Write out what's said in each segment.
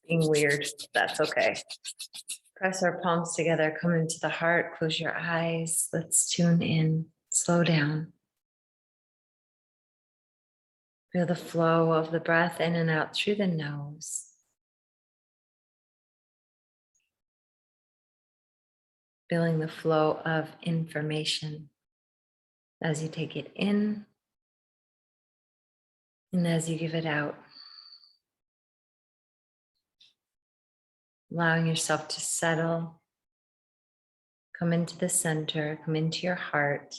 Being weird, that's okay. Press our palms together, come into the heart, close your eyes. Let's tune in, slow down. Feel the flow of the breath in and out through the nose. Feeling the flow of information as you take it in and as you give it out. Allowing yourself to settle, come into the center, come into your heart,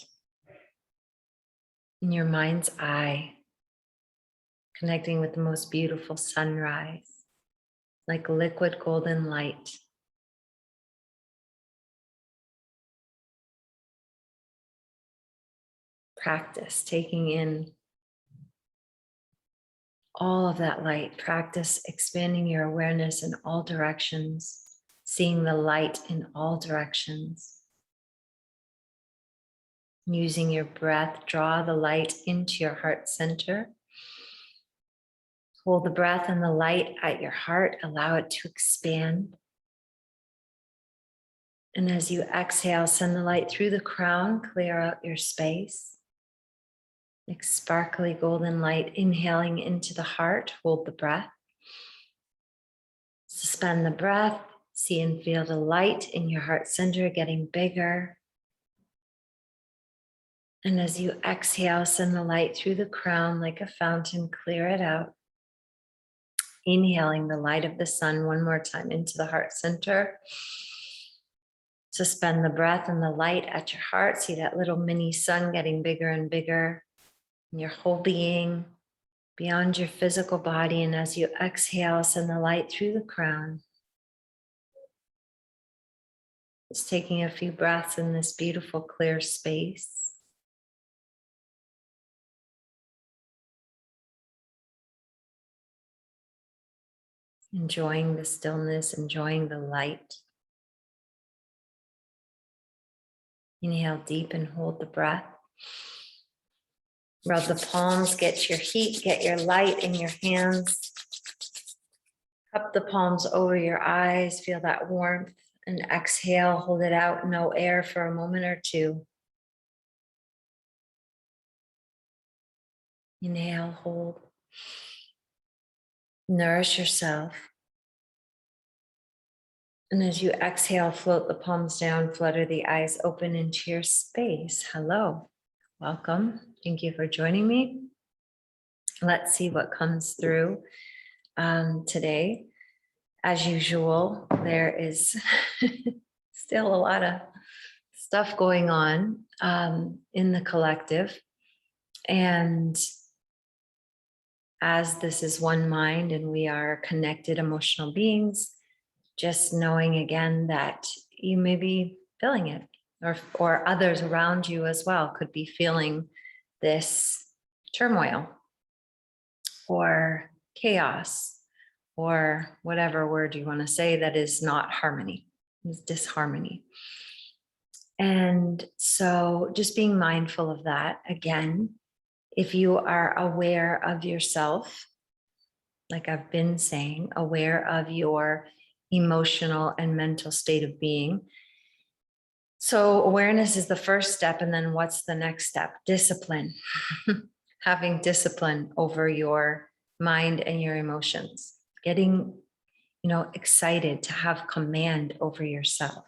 in your mind's eye, connecting with the most beautiful sunrise, like liquid golden light. Practice taking in all of that light. Practice expanding your awareness in all directions, seeing the light in all directions. Using your breath, draw the light into your heart center. Hold the breath and the light at your heart, allow it to expand. And as you exhale, send the light through the crown, clear out your space. Like sparkly golden light, inhaling into the heart, hold the breath. Suspend the breath, see and feel the light in your heart center getting bigger. And as you exhale, send the light through the crown like a fountain, clear it out. Inhaling the light of the sun one more time into the heart center. Suspend the breath and the light at your heart. See that little mini sun getting bigger and bigger in your whole being, beyond your physical body. And as you exhale, send the light through the crown. Just taking a few breaths in this beautiful, clear space. Enjoying the stillness, enjoying the light. Inhale deep and hold the breath. Rub the palms, get your heat, get your light in your hands. Cup the palms over your eyes, feel that warmth, and exhale, hold it out, no air for a moment or two. Inhale, hold. Nourish yourself. And as you exhale, float the palms down, flutter the eyes open into your space. Hello, welcome. Thank you for joining me. Let's see what comes through today. As usual, there is still a lot of stuff going on in the collective. And as this is one mind and we are connected emotional beings, just knowing again that you may be feeling it, or others around you as well could be feeling this turmoil or chaos or whatever word you want to say that is not harmony, is disharmony. And so just being mindful of that. Again, if you are aware of yourself, like I've been saying, aware of your emotional and mental state of being. So awareness is the first step. And then what's the next step? Discipline. Having discipline over your mind and your emotions. Getting, excited to have command over yourself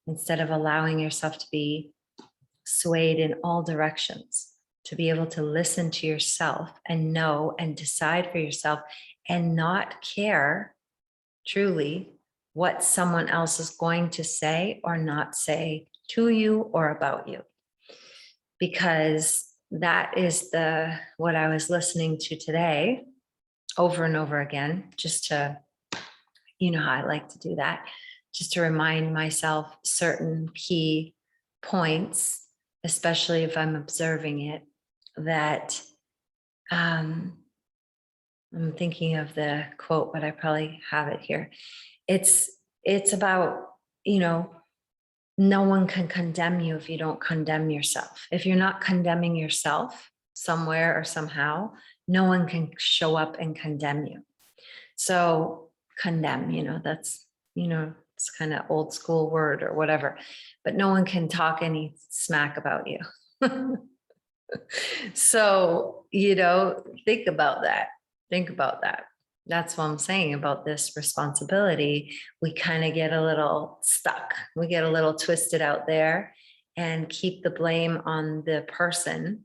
instead of allowing yourself to be swayed in all directions. To be able to listen to yourself and know and decide for yourself and not care truly what someone else is going to say or not say to you or about you. Because that is what I was listening to today over and over again, just to, how I like to do that, just to remind myself certain key points, especially if I'm observing it, that I'm thinking of the quote, but I probably have it here. It's about, no one can condemn you if you don't condemn yourself. If you're not condemning yourself, somewhere or somehow, no one can show up and condemn you. So condemn, that's, it's kind of old school word or whatever, but no one can talk any smack about you. So, think about that. Think about that. That's what I'm saying about this responsibility. We kind of get a little stuck. We get a little twisted out there and keep the blame on the person.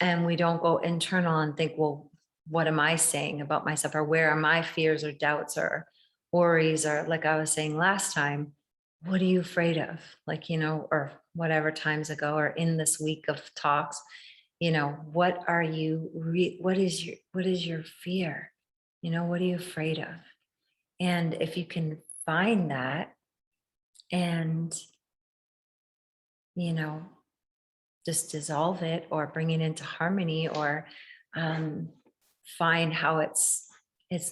And we don't go internal and think, well, what am I saying about myself? Or where are my fears or doubts or worries? Or like I was saying last time, what are you afraid of? Like, or whatever times ago, or in this week of talks, what are you, what is your fear? What are you afraid of? And if you can find that and, just dissolve it or bring it into harmony, or find how it's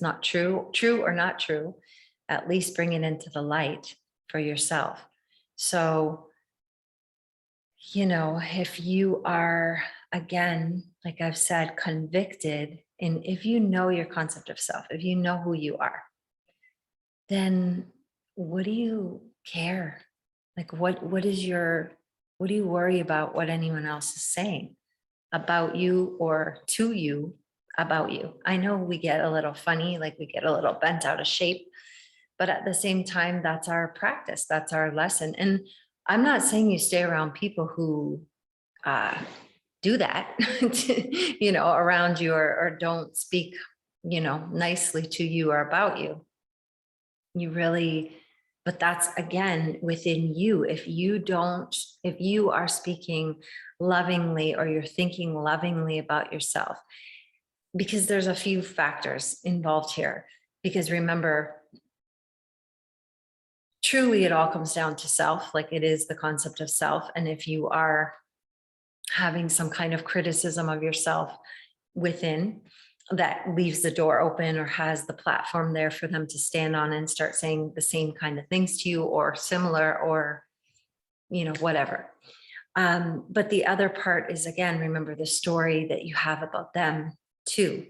not true or not true, at least bring it into the light for yourself. So, if you are, again, like I've said, convicted, and if you know your concept of self, if you know who you are, then what do you care? Like, what do you worry about what anyone else is saying about you or to you about you? I know we get a little funny, like we get a little bent out of shape, but at the same time, that's our practice, that's our lesson. And I'm not saying you stay around people who do that, around you, or don't speak, nicely to you or about you. But that's again within you. If you are speaking lovingly or you're thinking lovingly about yourself, because there's a few factors involved here. Because remember, truly it all comes down to self, like it is the concept of self. And if you are having some kind of criticism of yourself within, that leaves the door open or has the platform there for them to stand on and start saying the same kind of things to you or similar, or whatever. But the other part is, again, remember the story that you have about them too,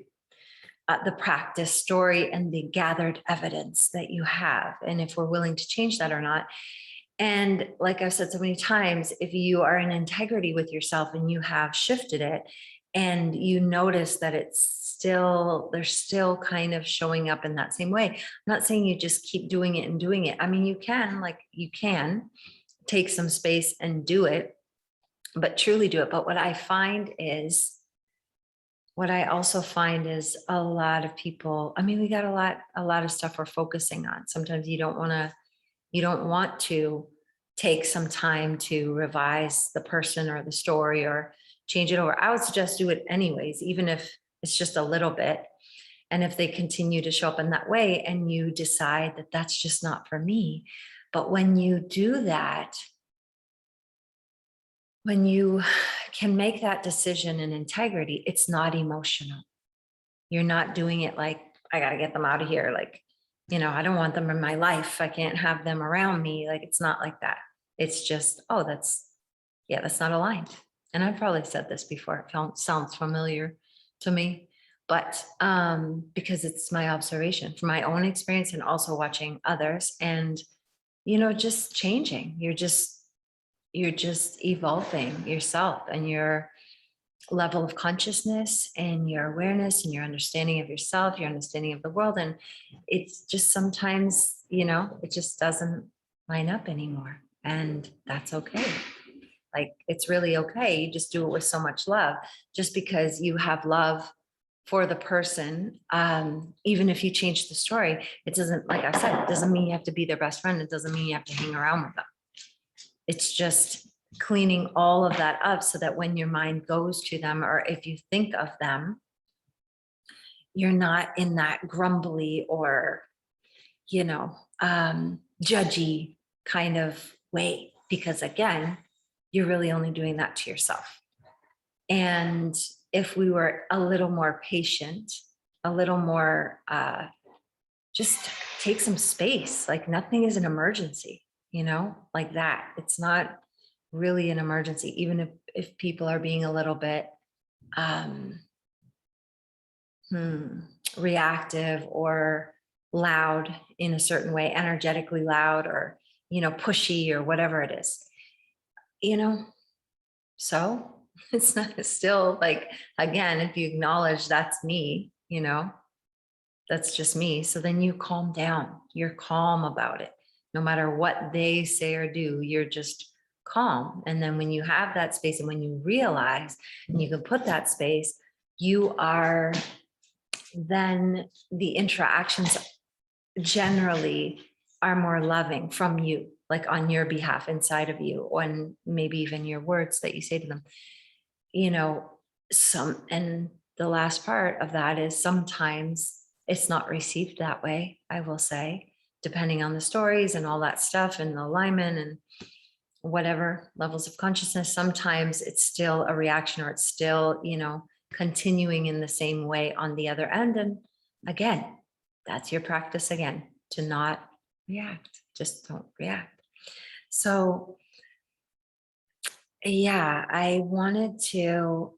the practice story and the gathered evidence that you have, and if we're willing to change that or not. And like I've said so many times, if you are in integrity with yourself and you have shifted it, and you notice that they're still kind of showing up in that same way. I'm not saying you just keep doing it and doing it. I mean, you can take some space and do it, but truly do it. But what I also find is a lot of people, I mean, we got a lot of stuff we're focusing on. Sometimes you don't want to take some time to revise the person or the story or change it over. I would suggest do it anyways, even if it's just a little bit. And if they continue to show up in that way and you decide that that's just not for me. But when you do that, when you can make that decision in integrity, it's not emotional. You're not doing it like, I got to get them out of here. Like, I don't want them in my life. I can't have them around me. Like, it's not like that. It's just, oh, that's not aligned. And I've probably said this before. It sounds familiar to me, but because it's my observation from my own experience and also watching others, and, just changing. You're just evolving yourself and your level of consciousness and your awareness and your understanding of yourself, your understanding of the world. And it's just sometimes, it just doesn't line up anymore. And that's okay. Like, it's really okay. You just do it with so much love. Just because you have love for the person, even if you change the story, it doesn't, like I said, it doesn't mean you have to be their best friend. It doesn't mean you have to hang around with them. It's just cleaning all of that up so that when your mind goes to them, or if you think of them, you're not in that grumbly or, judgy kind of way, because again, you're really only doing that to yourself. And if we were a little more patient, a little more, just take some space, like nothing is an emergency, like that. It's not really an emergency, even if people are being a little bit um, reactive or loud in a certain way, energetically loud, or, pushy, or whatever it is, you know, so it's not still like, again, if you acknowledge that's me, that's just me. So then you calm down, you're calm about it. No matter what they say or do, you're just calm. And then when you have that space and when you realize and you can put that space, you are then the interactions generally are more loving from you, like on your behalf, inside of you, and maybe even your words that you say to them. And the last part of that is sometimes it's not received that way, I will say, depending on the stories and all that stuff and the alignment and whatever levels of consciousness. Sometimes it's still a reaction, or it's still, continuing in the same way on the other end. And again, that's your practice again, to not react, just don't react. So yeah, I wanted to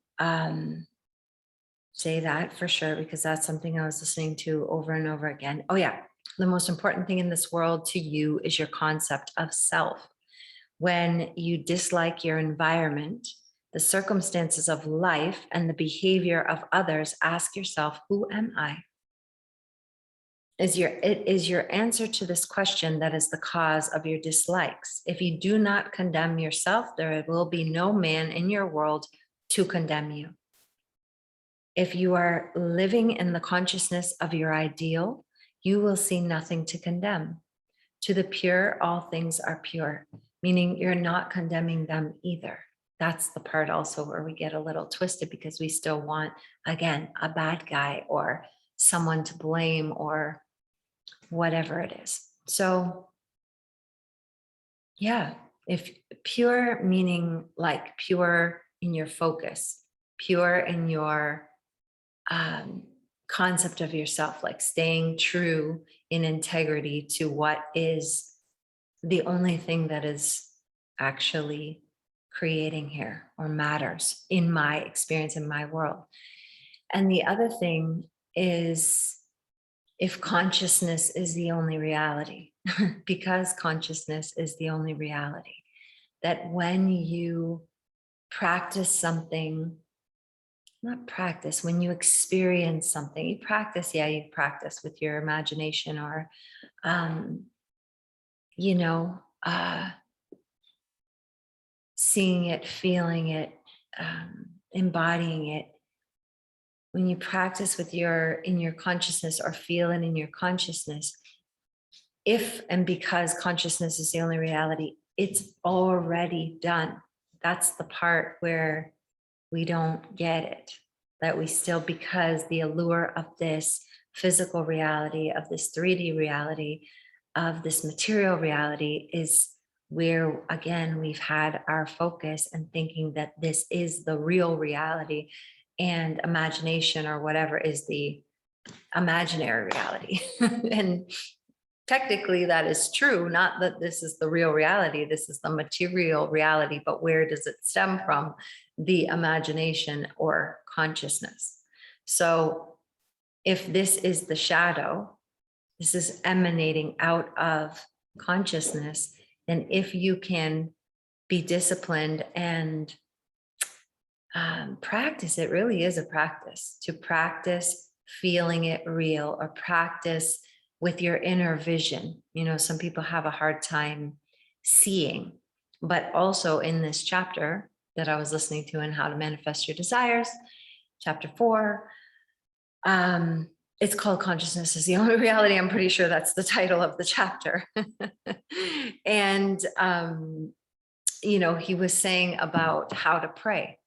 say that for sure, because that's something I was listening to over and over again. Oh yeah, the most important thing in this world to you is your concept of self. When you dislike your environment, the circumstances of life, and the behavior of others, ask yourself, who am I? It is your answer to this question that is the cause of your dislikes. If you do not condemn yourself, there will be no man in your world to condemn you. If you are living in the consciousness of your ideal, you will see nothing to condemn. To the pure, all things are pure, meaning you're not condemning them either. That's the part also where we get a little twisted, because we still want, again, a bad guy or someone to blame or whatever it is. So yeah, if pure meaning like pure in your focus, pure in your concept of yourself, like staying true in integrity to what is the only thing that is actually creating here or matters in my experience, in my world. And the other thing is, if consciousness is the only reality, because consciousness is the only reality, that when you practice something, not practice, when you experience something, you practice, you practice with your imagination, or, seeing it, feeling it, embodying it. When you practice in your consciousness, or feel it in your consciousness, if and because consciousness is the only reality, it's already done. That's the part where we don't get it, that we still, because the allure of this physical reality, of this 3D reality, of this material reality is where, again, we've had our focus and thinking that this is the real reality, and imagination or whatever is the imaginary reality. And technically that is true, not that this is the real reality, this is the material reality, but where does it stem from? The imagination or consciousness. So if this is the shadow, this is emanating out of consciousness, then if you can be disciplined and practice, it really is a practice, to practice feeling it real, or practice with your inner vision. Some people have a hard time seeing, but also in this chapter that I was listening to in How to Manifest Your Desires, chapter 4, it's called Consciousness is the Only Reality. I'm pretty sure that's the title of the chapter. And, he was saying about how to pray,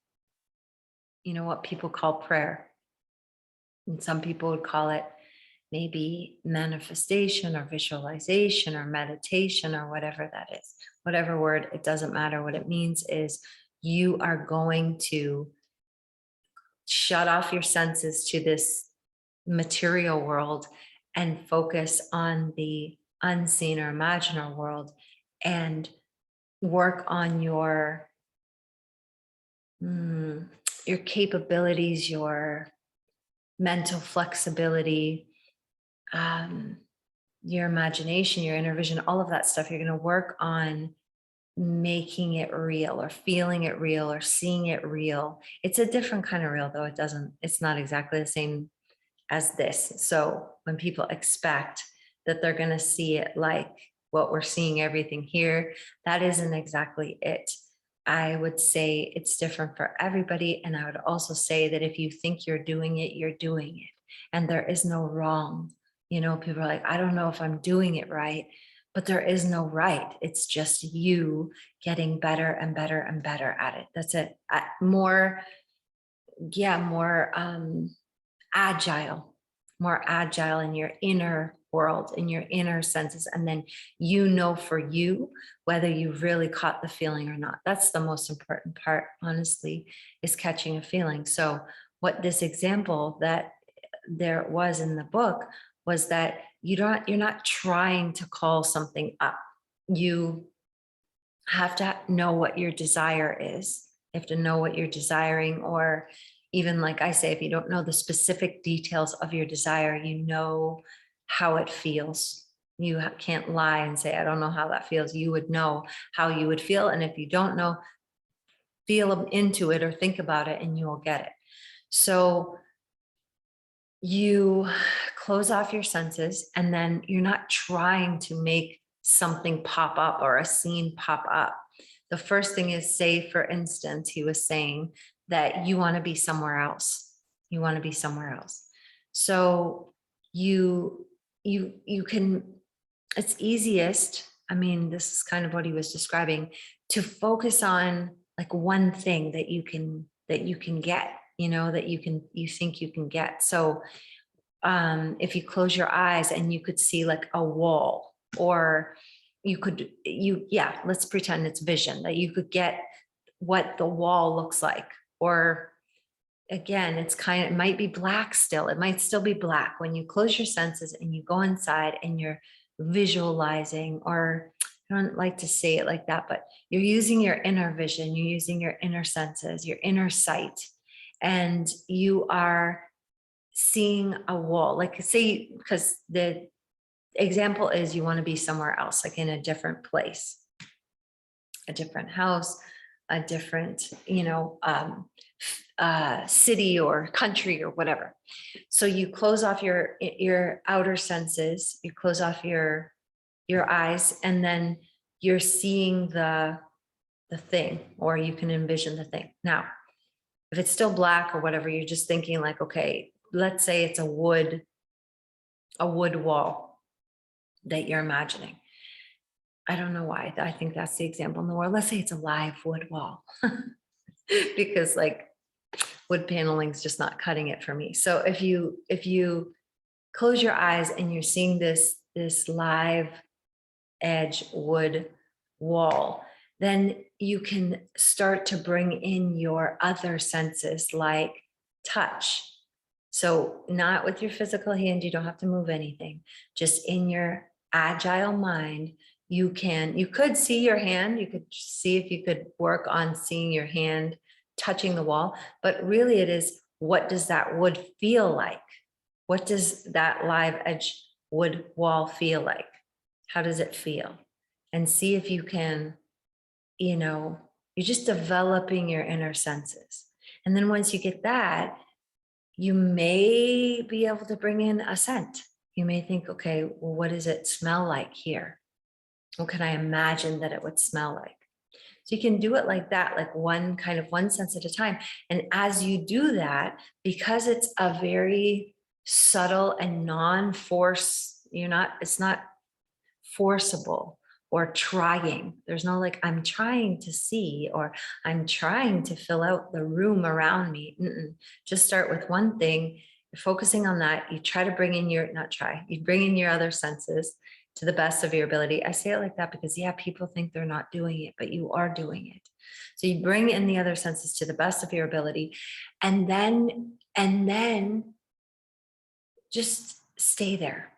what people call prayer. And some people would call it maybe manifestation or visualization or meditation or whatever that is. Whatever word, it doesn't matter. What it means is you are going to shut off your senses to this material world and focus on the unseen or imaginary world, and work on your your capabilities, your mental flexibility, your imagination, your inner vision, all of that stuff. You're going to work on making it real or feeling it real or seeing it real. It's a different kind of real, though. It's not exactly the same as this. So when people expect that they're going to see it like what we're seeing everything here, that isn't exactly it. I would say it's different for everybody. And I would also say that if you think you're doing it, you're doing it. And there is no wrong. You know, people are like, I don't know if I'm doing it right, but there is no right. It's just you getting better and better and better at it. That's it. More agile, more agile in your inner world, in your inner senses. And then you know for you whether you really caught the feeling or not. That's the most important part, honestly, is catching a feeling. So what this example that there was in the book was that you're not trying to call something up. You have to know what your desire is. You have to know what you're desiring, or even like I say, if you don't know the specific details of your desire, you know how it feels. You can't lie and say, I don't know how that feels. You would know how you would feel. And if you don't know, feel into it or think about it and you will get it. So you close off your senses, and then you're not trying to make something pop up or a scene pop up. The first thing is, say, for instance, he was saying that you want to be somewhere else. You want to be somewhere else. So you can, it's easiest. I mean, this is kind of what he was describing, to focus on like one thing that you can get, you know, that you think you can get. So if you close your eyes and you could see like a wall, or let's pretend it's vision, that you could get what the wall looks like. Or again, it might be black still. It might still be black when you close your senses and you go inside and you're visualizing, or I don't like to say it like that, but you're using your inner vision, you're using your inner senses, your inner sight, and you are seeing a wall. Like, say, because the example is you want to be somewhere else, like in a different place, a different house, a different, city or country or whatever. So you close off your outer senses, you close off your eyes, and then you're seeing the thing, or you can envision the thing. Now, if it's still black or whatever, you're just thinking like, okay, let's say it's a wood wall that you're imagining. I don't know why. I think that's the example in the world. Let's say it's a live wood wall because like wood paneling is just not cutting it for me. So if you close your eyes and you're seeing this live edge wood wall, then you can start to bring in your other senses like touch. So not with your physical hand, you don't have to move anything. Just in your agile mind, you could see your hand, you could see if you could work on seeing your hand touching the wall, but really it is, what does that wood feel like? What does that live edge wood wall feel like? How does it feel? And see if you can, you're just developing your inner senses. And then once you get that, you may be able to bring in a scent. You may think, okay, well, what does it smell like here? What can I imagine that it would smell like? So you can do it like that, like one sense at a time. And as you do that, because it's a very subtle and non-force, it's not forcible or trying. There's no like, I'm trying to see, or I'm trying to fill out the room around me. Just start with one thing. You're focusing on that. You try to bring in you bring in your other senses to the best of your ability. I say it like that because people think they're not doing it, but you are doing it. So you bring in the other senses to the best of your ability, and then just stay there.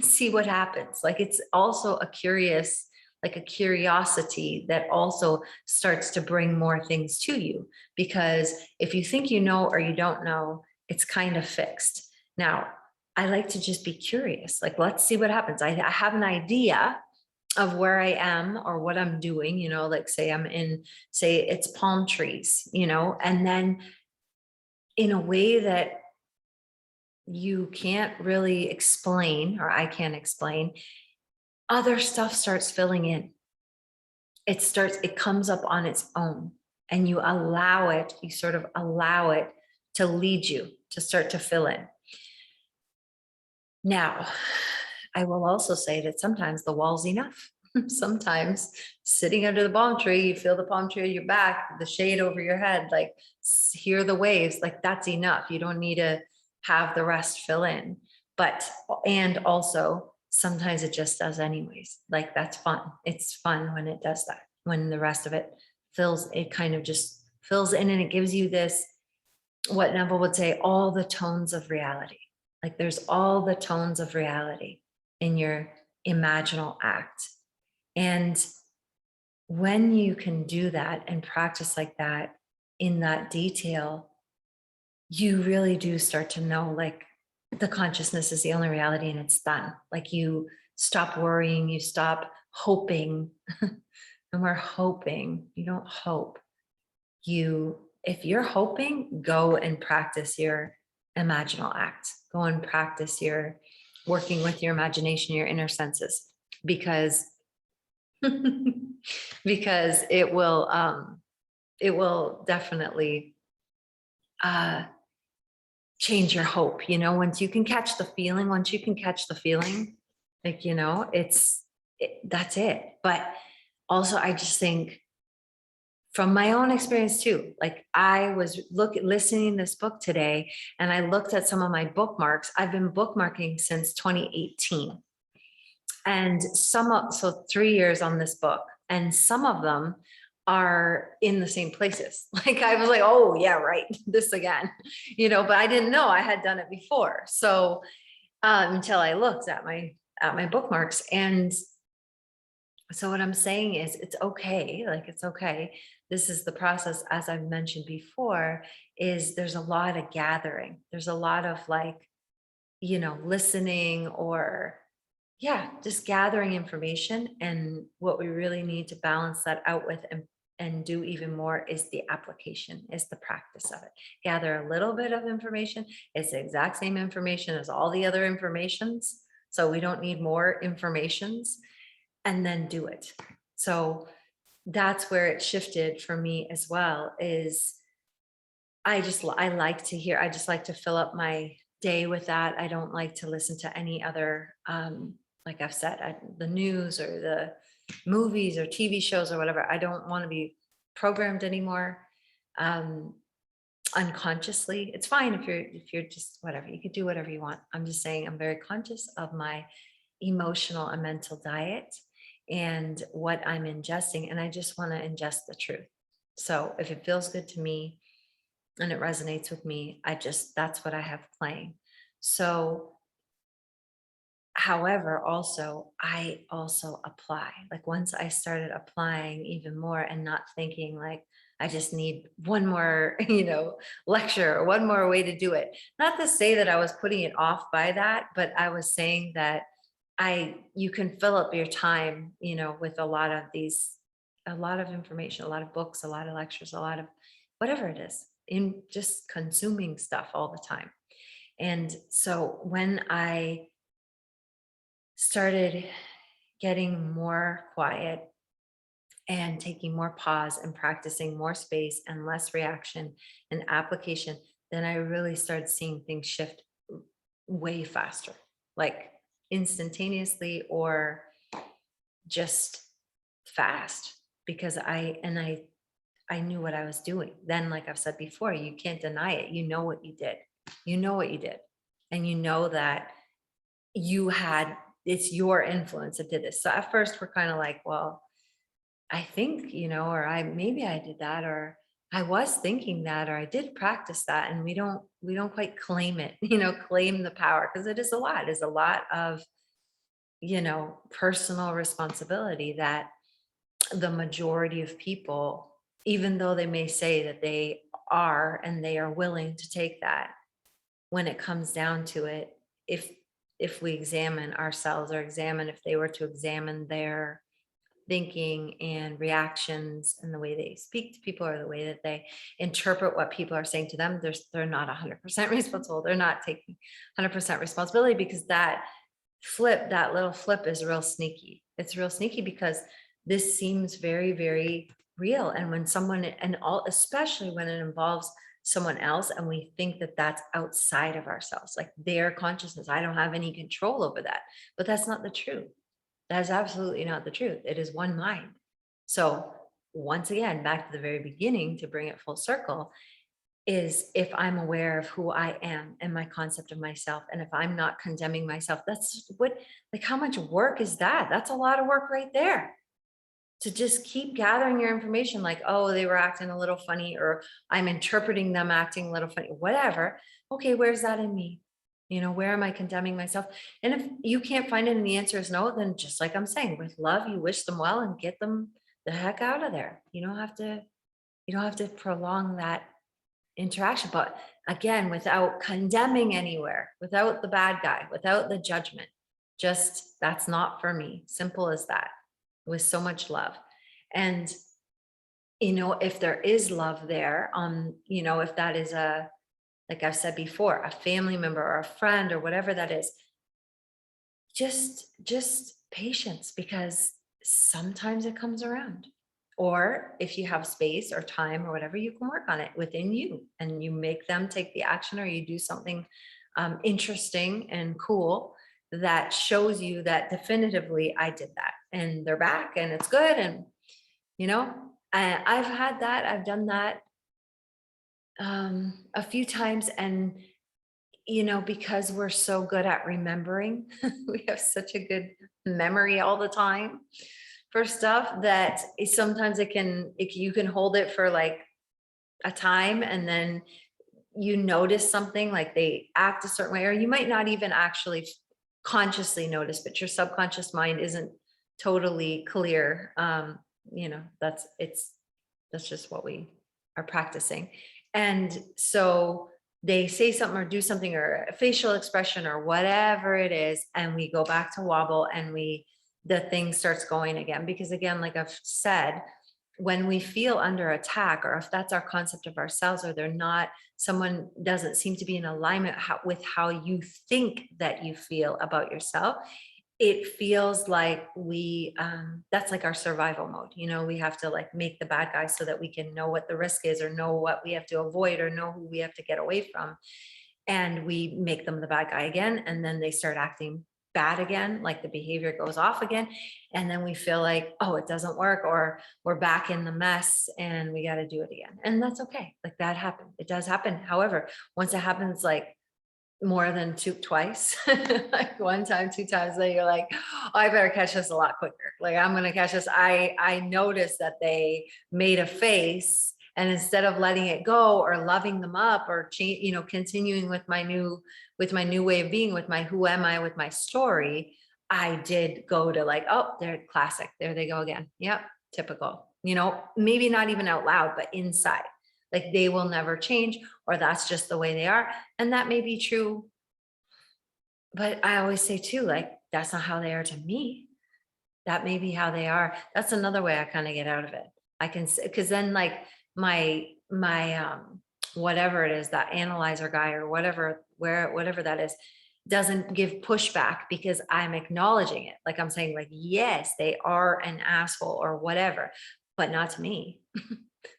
See what happens. Like, it's also a curious, like a curiosity that also starts to bring more things to you. Because if you think you know or you don't know, it's kind of fixed. Now, I like to just be curious. Like, let's see what happens. I have an idea of where I am or what I'm doing, like say I'm in, say it's palm trees, and then in a way that you can't really explain, or I can't explain, other stuff starts filling in. It comes up on its own, and you sort of allow it to lead you to start to fill in. Now, I will also say that sometimes the wall's enough. Sometimes sitting under the palm tree, you feel the palm tree on your back, the shade over your head, like hear the waves, like that's enough. You don't need to have the rest fill in. And also sometimes it just does anyways. Like that's fun. It's fun when it does that, when the rest of it kind of just fills in, and it gives you this, what Neville would say, all the tones of reality. Like there's all the tones of reality in your imaginal act. And when you can do that and practice like that in that detail, you really do start to know, like, the consciousness is the only reality and it's done. Like you stop worrying, you stop hoping. And we're hoping, you don't hope. If you're hoping, go and practice your imaginal act. Go and practice your working with your imagination, your inner senses, because because it will definitely change your hope. Once you can catch the feeling, like, that's it. But also, I just think from my own experience too, like I was listening to this book today, and I looked at some of my bookmarks. I've been bookmarking since 2018. And so 3 years on this book, and some of them are in the same places. Like I was like, oh yeah, right, this again, but I didn't know I had done it before. So until I looked at my bookmarks. And so what I'm saying is it's okay. Like it's okay. This is the process, as I've mentioned before, is there's a lot of gathering. There's a lot of like, listening, or just gathering information. And what we really need to balance that out with and do even more is the application, is the practice of it. Gather a little bit of information. It's the exact same information as all the other informations. So we don't need more informations, and then do it. So that's where it shifted for me as well, is I just like to fill up my day with that. I don't like to listen to any other, like I've said, the news or the movies or TV shows or whatever. I don't want to be programmed anymore. Unconsciously, it's fine if you're just whatever, you could do whatever you want. I'm just saying I'm very conscious of my emotional and mental diet and what I'm ingesting, and I just want to ingest the truth. So if it feels good to me and it resonates with me, that's what I have playing. So however, I also apply. Like once I started applying even more and not thinking like I just need one more, lecture or one more way to do it. Not to say that I was putting it off by that, but I was saying that you can fill up your time, with a lot of information, a lot of books, a lot of lectures, a lot of whatever it is, in just consuming stuff all the time. And so when I started getting more quiet and taking more pause and practicing more space and less reaction and application, then I really started seeing things shift way faster, like instantaneously or just fast, because I knew what I was doing. Then, like I've said before, you can't deny it. You know what you did. And you know that it's your influence that did this. So at first we're kind of like, well, I think, or maybe I did that, or I was thinking that, or I did practice that. And we don't quite claim it, claim the power, because it's a lot of, personal responsibility that the majority of people, even though they may say that they are and they are willing to take that, when it comes down to it, if if we examine ourselves, or examine, if they were to examine their thinking and reactions and the way they speak to people, or the way that they interpret what people are saying to them, they're not 100% responsible. They're not taking 100% responsibility, because that little flip is real sneaky. It's real sneaky because this seems very, very real. And when someone, and all, especially when it involves someone else, and we think that that's outside of ourselves, like their consciousness, I don't have any control over that. But that's not the truth. That is absolutely not the truth. It is one mind. So once again, back to the very beginning, to bring it full circle, is if I'm aware of who I am and my concept of myself, and if I'm not condemning myself, that's what, like, how much work is that? That's a lot of work right there. To just keep gathering your information, like, oh, they were acting a little funny, or I'm interpreting them acting a little funny, whatever. Okay, where's that in me? Where am I condemning myself? And if you can't find it and the answer is no, then just like I'm saying, with love, you wish them well and get them the heck out of there. You don't have to prolong that interaction. But again, without condemning anywhere, without the bad guy, without the judgment, just, that's not for me. Simple as that. With so much love. And if there is love there, if that is like I've said before, a family member or a friend or whatever that is, just patience, because sometimes it comes around. Or if you have space or time or whatever, you can work on it within you, and you make them take the action, or you do something interesting and cool that shows you that definitively I did that, and they're back and it's good. And I've had that, I've done that a few times. And because we're so good at remembering, we have such a good memory all the time for stuff, that sometimes you can hold it for like a time, and then you notice something, like they act a certain way, or you might not even actually consciously notice, but your subconscious mind isn't totally clear. That's just what we are practicing. And so they say something or do something, or a facial expression or whatever it is, and we go back to wobble, and the thing starts going again. Because again, like I've said, when we feel under attack, or if that's our concept of ourselves, or someone doesn't seem to be in alignment with how you think that you feel about yourself, it feels like that's like our survival mode. We have to like make the bad guy so that we can know what the risk is, or know what we have to avoid, or know who we have to get away from. And we make them the bad guy again, and then they start acting bad again, like the behavior goes off again. And then we feel like, oh, it doesn't work, or we're back in the mess and we got to do it again. And that's okay. Like, that happened. It does happen. However, once it happens like more than twice, like one time, two times, then you're like, oh, I better catch this a lot quicker. Like, I'm going to catch this. I noticed that they made a face, and instead of letting it go, or loving them up, or continuing with my new way of being, with my who am I, with my story, I did go to like, oh, they're classic. There they go again. Yep. Typical, maybe not even out loud, but inside, like they will never change, or that's just the way they are. And that may be true. But I always say too, like, that's not how they are to me. That may be how they are. That's another way I kind of get out of it. I can say, because then like my whatever it is, that analyzer guy, or whatever that is, doesn't give pushback, because I'm acknowledging it. Like, I'm saying like, yes, they are an asshole or whatever, but not to me.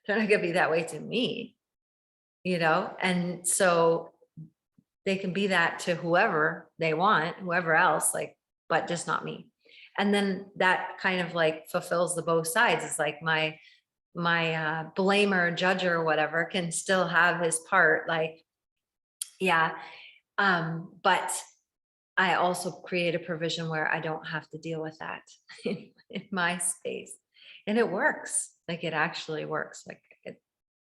They're not gonna be that way to me, and so they can be that to whoever they want, whoever else, like, but just not me. And then that kind of like fulfills the both sides. It's like my blamer, judger, or whatever, can still have his part, like, yeah. But I also create a provision where I don't have to deal with that in my space. And it works. Like, it actually works. Like, it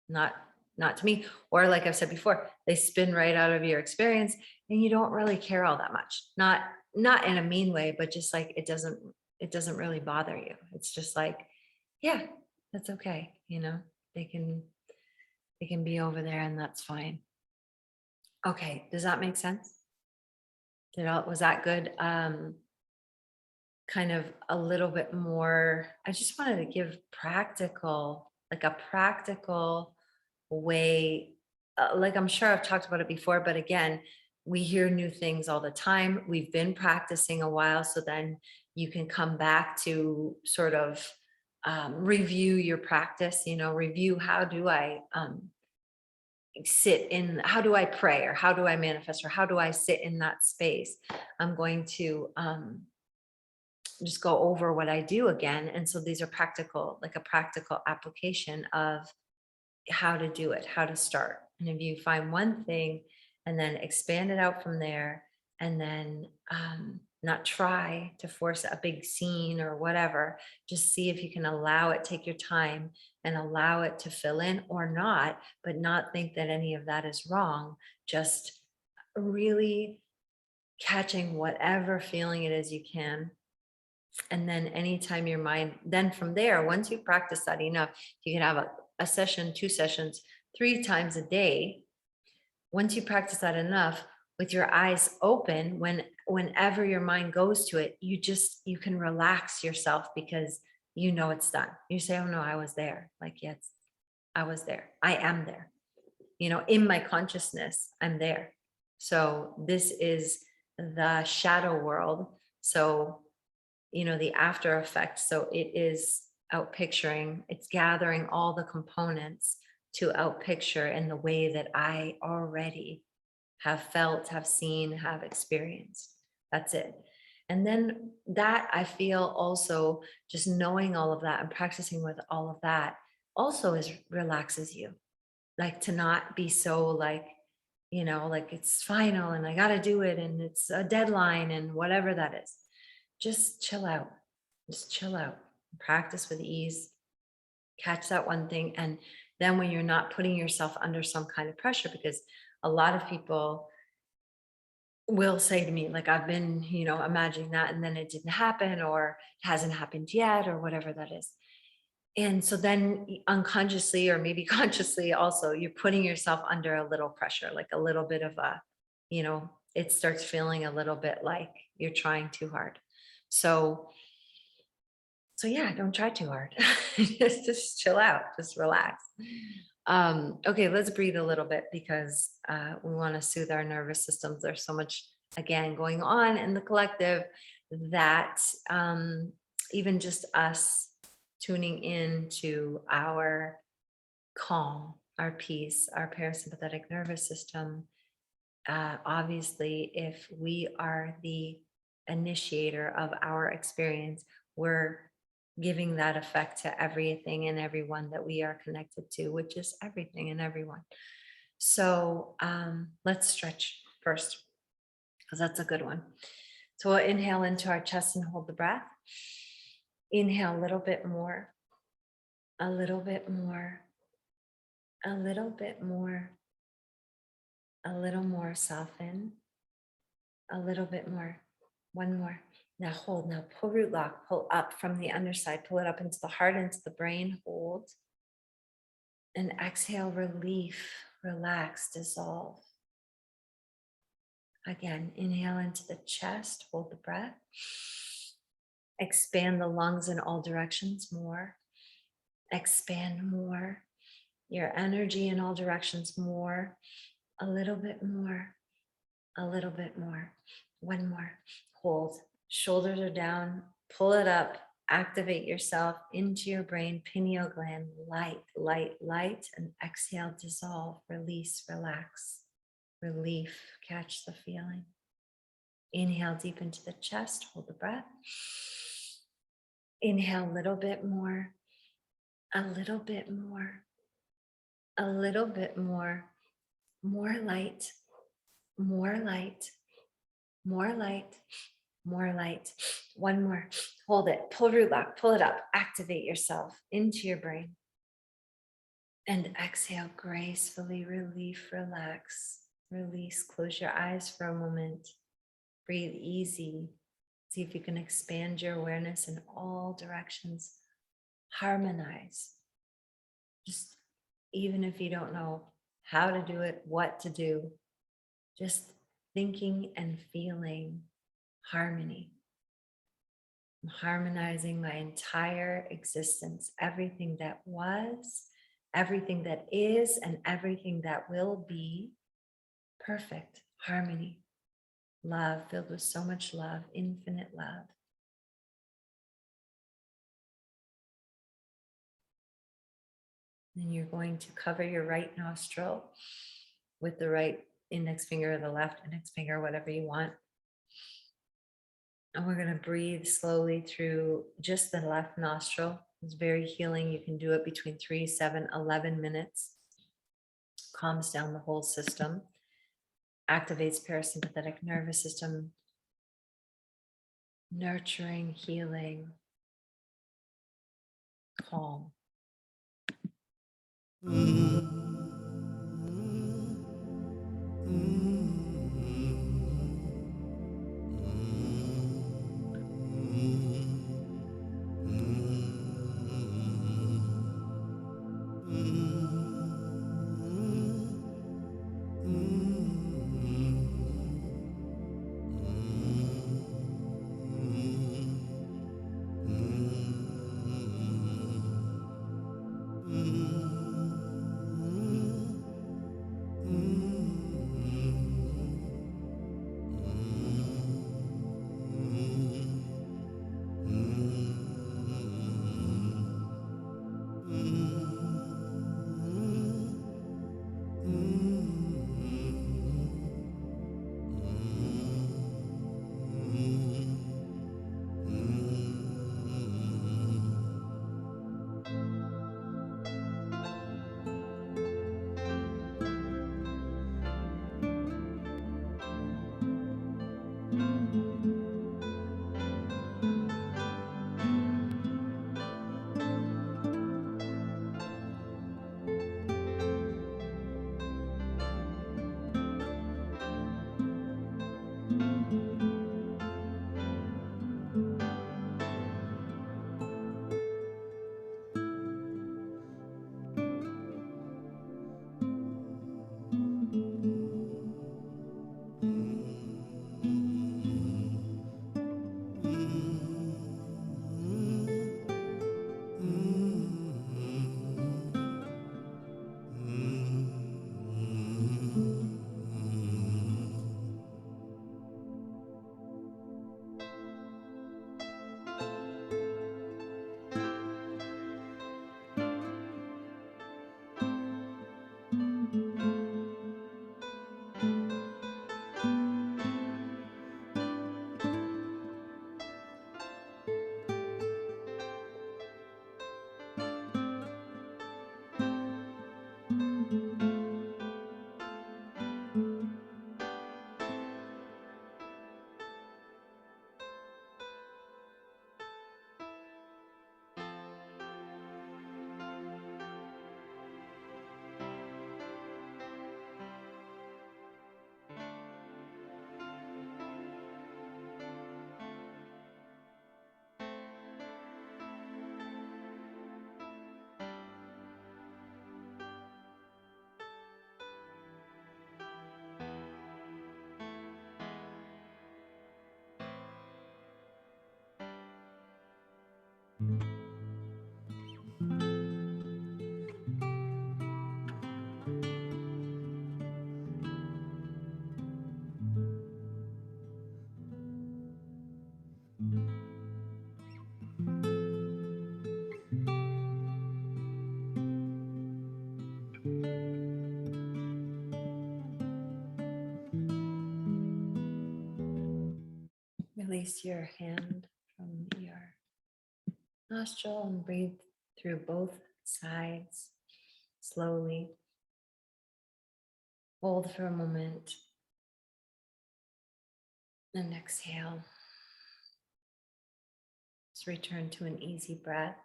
not to me. Or like I've said before, they spin right out of your experience, and you don't really care all that much. Not in a mean way, but just like, it doesn't really bother you. It's just like, yeah, that's okay. They can be over there and that's fine. Okay, does that make sense? Was that good? Kind of a little bit more. I just wanted to give like a practical way. Like I'm sure I've talked about it before, but again, we hear new things all the time. We've been practicing a while, so then you can come back to sort of review your practice. Review, how do I how do I pray, or how do I manifest, or how do I sit in that space? I'm going to just go over what I do again. And so these are practical, like a practical application of how to do it, how to start. And if you find one thing and then expand it out from there, and then not try to force a big scene or whatever, just see if you can allow it, take your time and allow it to fill in or not, but not think that any of that is wrong. Just really catching whatever feeling it is you can. And then anytime your mind, then from there, once you practice that enough, you can have a session, 2 sessions, 3 times a day. Once you practice that enough with your eyes open, whenever your mind goes to it, you can relax yourself because it's done. You say, oh no, I was there. Like, yes, I was there. I am there. In my consciousness, I'm there. So this is the shadow world. So the after effects. So it is out picturing, it's gathering all the components to out picture in the way that I already have felt, have seen, have experienced. That's it. And then that, I feel, also just knowing all of that and practicing with all of that also relaxes you. Like, to not be so like, like it's final and I got to do it and it's a deadline and whatever that is. Just chill out. Just chill out. Practice with ease. Catch that one thing. And then when you're not putting yourself under some kind of pressure, because a lot of people will say to me, like, I've been, imagining that and then it didn't happen, or it hasn't happened yet, or whatever that is. And so then unconsciously, or maybe consciously also, you're putting yourself under a little pressure, like a little bit of it starts feeling a little bit like you're trying too hard. So yeah, don't try too hard. just chill out, just relax. Okay, let's breathe a little bit, because we want to soothe our nervous systems. There's so much, again, going on in the collective that even just us tuning in to our calm, our peace, our parasympathetic nervous system. Obviously, if we are the initiator of our experience, we're giving that effect to everything and everyone that we are connected to, which is everything and everyone. So let's stretch first, because that's a good one. So we'll inhale into our chest and hold the breath. Inhale a little bit more, a little bit more, a little bit more, a little more, soften, a little bit more, one more. Now hold, now pull root lock, pull up from the underside, pull it up into the heart, into the brain, hold. And exhale, relief, relax, dissolve. Again, inhale into the chest, hold the breath. Expand the lungs in all directions more. Expand more. Your energy in all directions more. A little bit more. A little bit more. One more. Hold. Shoulders are down. Pull it up. Activate yourself into your brain, pineal gland, light, light, light, and exhale, dissolve, release, relax, relief, catch the feeling. Inhale deep into the chest, hold the breath. Inhale a little bit more, a little bit more, a little bit more light, more light, more light, more light. One more. Hold it. Pull root lock. Pull it up. Activate yourself into your brain. And exhale gracefully. Relief. Relax. Release. Close your eyes for a moment. Breathe easy. See if you can expand your awareness in all directions. harmonize. Just even if you don't know how to do it, what to do, just thinking and feeling harmony. I'm harmonizing my entire existence, everything that was, everything that is, and everything that will be. Perfect harmony, love, filled with so much love, infinite love. Then you're going to cover your right nostril with the right index finger or the left index finger, whatever you want. And we're going to breathe slowly through just the left nostril. It's very healing. You can do it between 3, 7, 11 minutes. Calms down the whole system, activates parasympathetic nervous system, nurturing, healing, calm. Release your hand from your nostril and breathe through both sides slowly. Hold for a moment and exhale. Just return to an easy breath.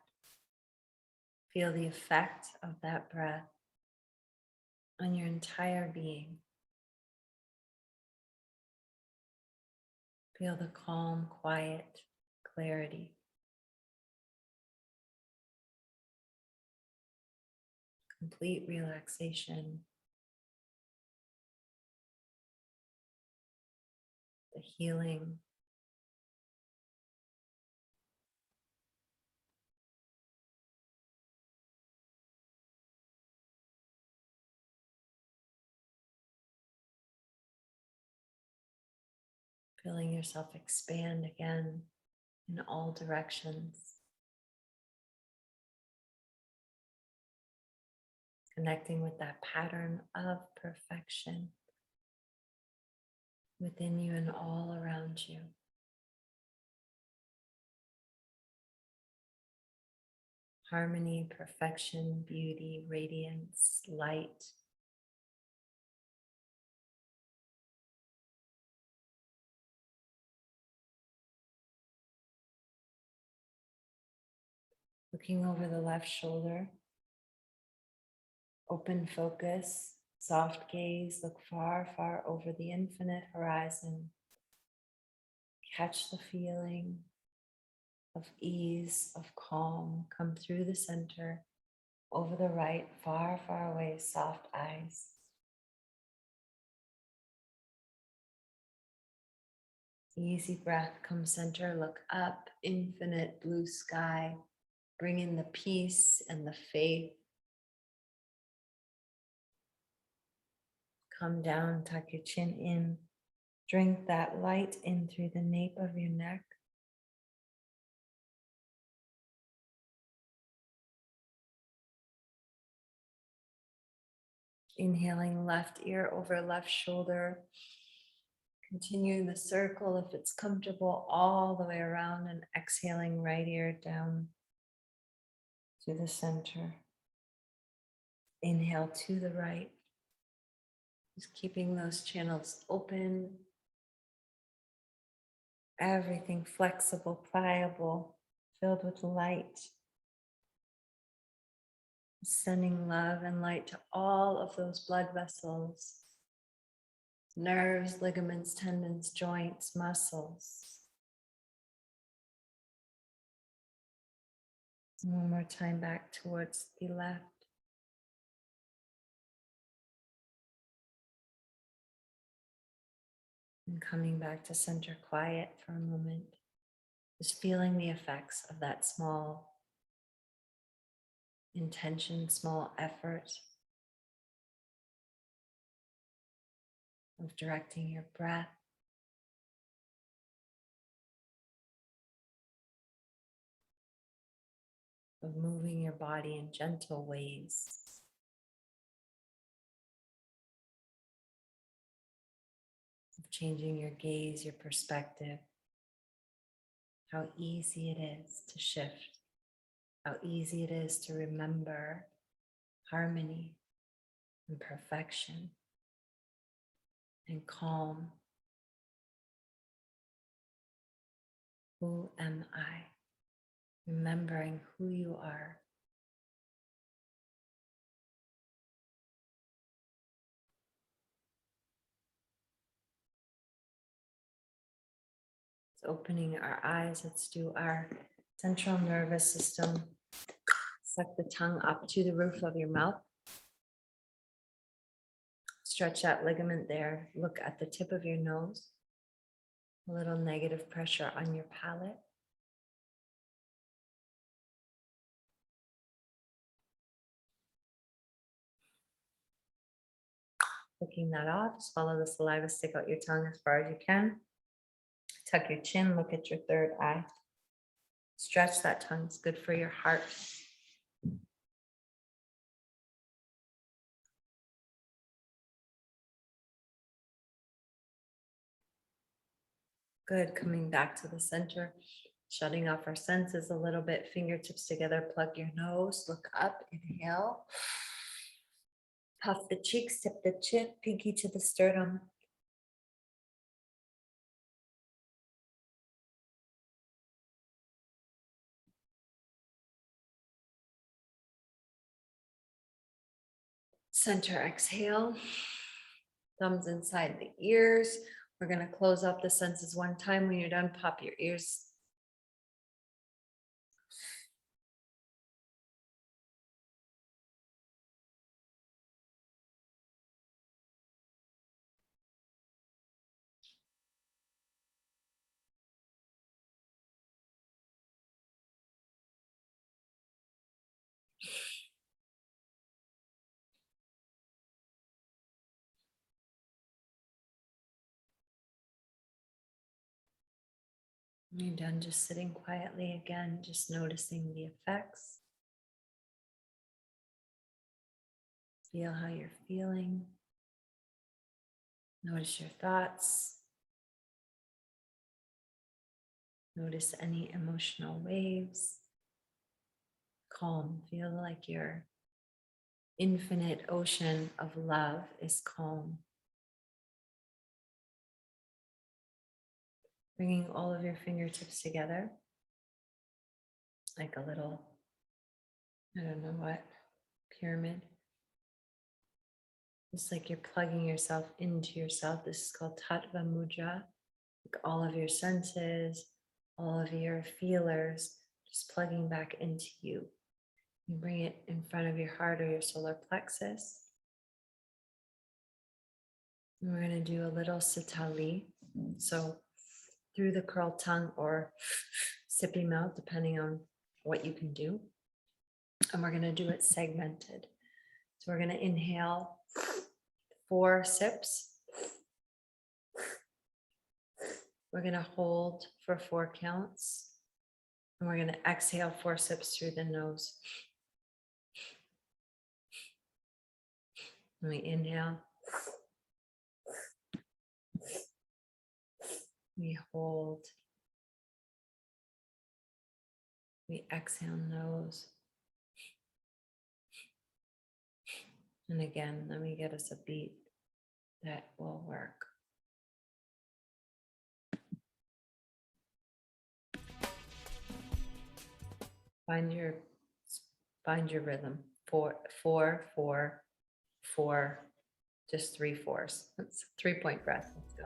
Feel the effect of that breath on your entire being. Feel the calm, quiet clarity complete relaxation, the healing. Feeling yourself expand again in all directions. Connecting with that pattern of perfection within you and all around you. Harmony, perfection, beauty, radiance, light. Looking over the left shoulder, open focus, soft gaze, look far, far over the infinite horizon. Catch the feeling of ease, of calm, come through the center, over the right, far, far away, soft eyes. Easy breath, come center, look up, infinite blue sky. Bring in the peace and the faith. Come down, tuck your chin in. Drink that light in through the nape of your neck. Inhaling left ear over left shoulder. Continuing the circle if it's comfortable all the way around, and exhaling right ear down to the center. Inhale to the right. Just keeping those channels open. Everything flexible, pliable, filled with light. Sending love and light to all of those blood vessels, nerves, ligaments, tendons, joints, muscles. One more time back towards the left. And coming back to center quiet for a moment. Just feeling the effects of that small intention, small effort of directing your breath. Of moving your body in gentle ways. Of changing your gaze, your perspective. How easy it is to shift. How easy it is to remember harmony and perfection and calm. Who am I? Remembering who you are. It's opening our eyes. Let's do our central nervous system. Suck the tongue up to the roof of your mouth. Stretch that ligament there. Look at the tip of your nose. A little negative pressure on your palate. Licking that off, just follow the saliva, stick out your tongue as far as you can. Tuck your chin, look at your third eye. Stretch that tongue, it's good for your heart. Good, coming back to the center, shutting off our senses a little bit, fingertips together, plug your nose, look up, inhale. Puff the cheeks, tip the chin, pinky to the sternum. Center exhale. Thumbs inside the ears. We're going to close up the senses one time. When you're done, pop your ears. When you're done just sitting quietly again, just noticing the effects. Feel how you're feeling. Notice your thoughts. Notice any emotional waves. Calm. Feel like your infinite ocean of love is calm. Bringing all of your fingertips together like a little, I don't know what, pyramid. It's like you're plugging yourself into yourself. This is called Tattva Mudra. Like all of your senses, all of your feelers, just plugging back into you. You bring it in front of your heart or your solar plexus. And we're going to do a little sitali. So through the curled tongue or sippy mouth, depending on what you can do. And we're going to do it segmented. So we're going to inhale 4 sips. We're going to hold for 4 counts. And we're going to exhale 4 sips through the nose. And we inhale. We hold. We exhale nose. And again, let me get us a beat that will work. Find your rhythm. 4, 4, 4, 4, just 3 4s. That's 3-point breath. Let's go.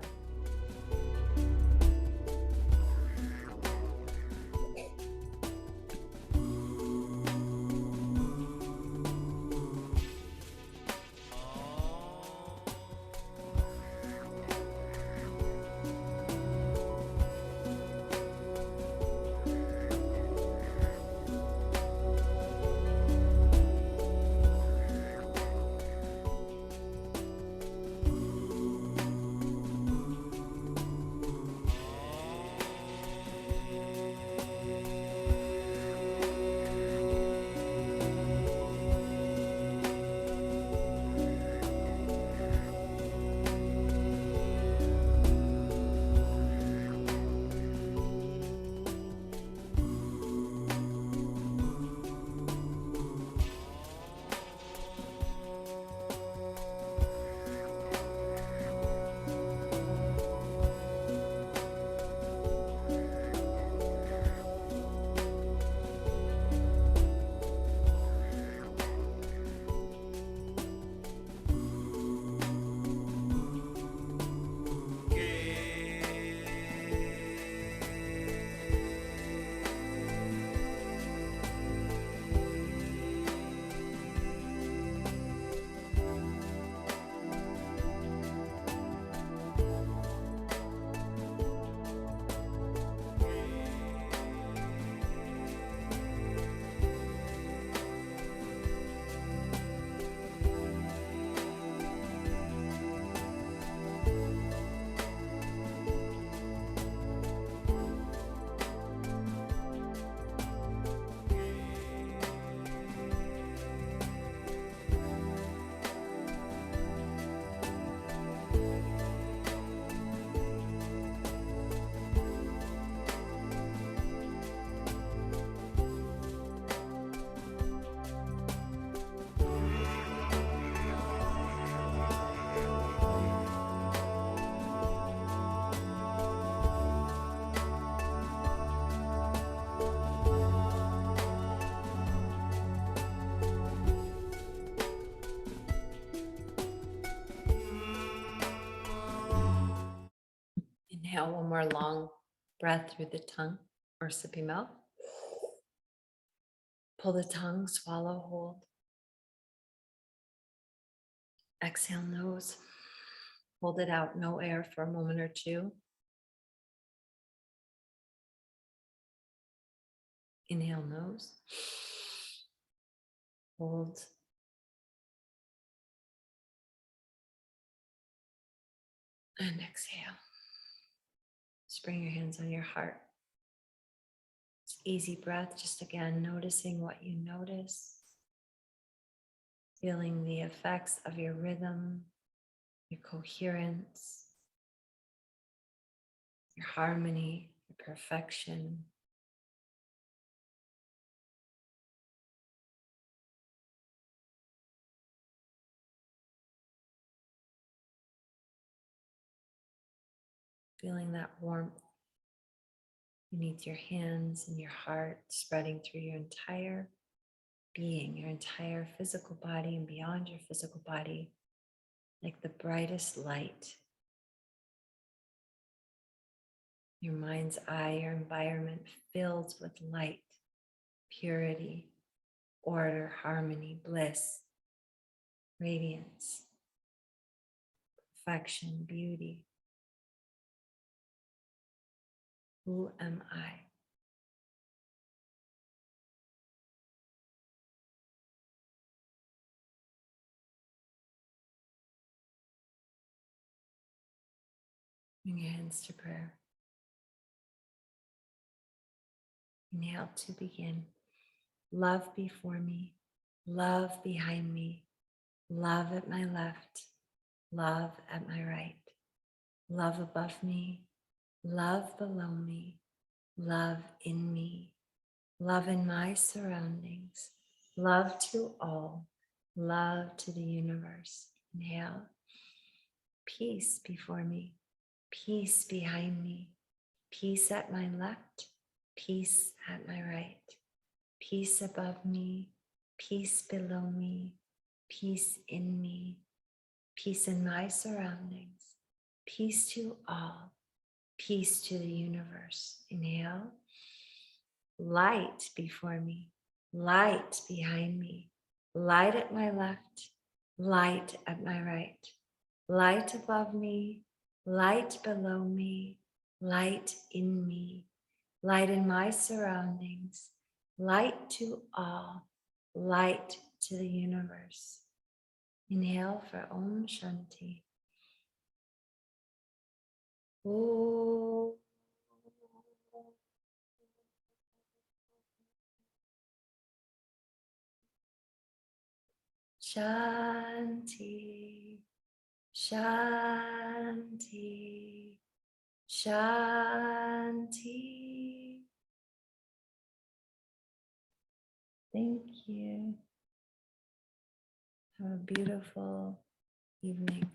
Inhale one more long breath through the tongue or sippy mouth. Pull the tongue, swallow, hold. Exhale nose. Hold it out, no air for a moment or 2. Inhale nose. Hold. And exhale. Just bring your hands on your heart. easy breath, just again, noticing what you notice, feeling the effects of your rhythm, your coherence, your harmony, your perfection. Feeling that warmth beneath your hands and your heart, spreading through your entire being, your entire physical body and beyond your physical body, like the brightest light. Your mind's eye, your environment filled with light, purity, order, harmony, bliss, radiance, perfection, beauty. Who am I? Bring your hands to prayer. Inhale to begin. Love before me, love behind me, love at my left, love at my right, love above me, love below me, love in me, love in my surroundings, love to all, love to the universe. Inhale. Peace before me, peace behind me, peace at my left, peace at my right, peace above me, peace below me, peace in me, peace in my surroundings, peace to all, peace to the universe. Inhale. Light before me, light behind me, light at my left, light at my right, light above me, light below me, light in me, light in my surroundings, light to all, light to the universe. Inhale for Om Shanti. Om Shanti, Shanti, Shanti. Thank you. Have a beautiful evening.